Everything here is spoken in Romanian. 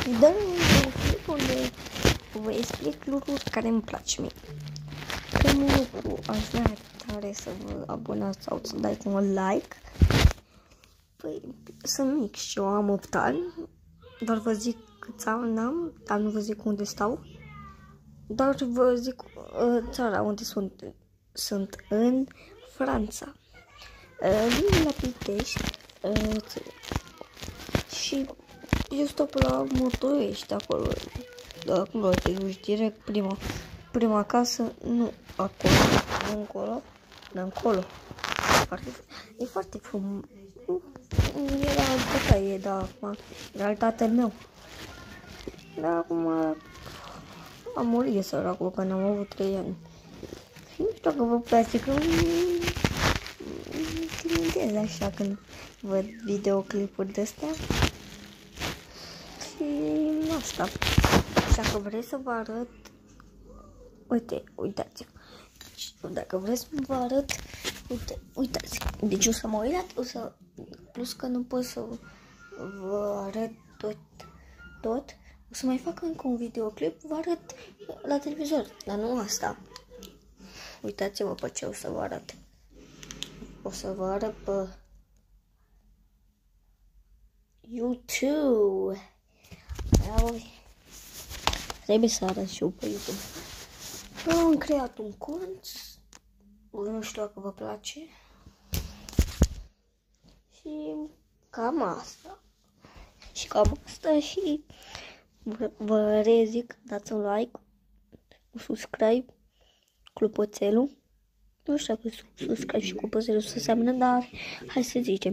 Dă-mi un clip unde vă explic lucruri care îmi place mie. Primul lucru, aș vrea tare să vă abonați sau să dați un like. Păi, sunt mic și eu am 8 ani, doar vă zic câți ani am, dar nu vă zic unde stau. Doar vă zic țara unde sunt. Sunt în Franța. Vin la Pitești și eu stau pe la Motorești acolo. Acolo te duci direct prima casă, nu acolo, nu încolo, dar încolo. E foarte frumos. Era bătaie, dar acum era al tatăl meu. Dar acum am murit săracul, că n-am avut 3 ani. Și nu știu dacă vă place, că timidez așa când văd videoclipuri de-astea. Și asta. Așa că vreți să vă arăt, uitați. Dacă vreți să vă arăt, uitați. Deci o să mă uit, plus că nu pot să vă arăt tot. O să mai fac încă un videoclip, vă arăt la televizor, dar nu asta. Uitați-vă pe ce o să vă arăt. O să vă arăt pe YouTube. Trebuie să arăt și eu pe YouTube. Eu am creat un cont. Nu știu dacă vă place. Și cam asta. Și vă rezic, dați un like, un subscribe, clopoțelul. Nu știu dacă subscribe și clopoțelul se seamănă, dar hai să zicem.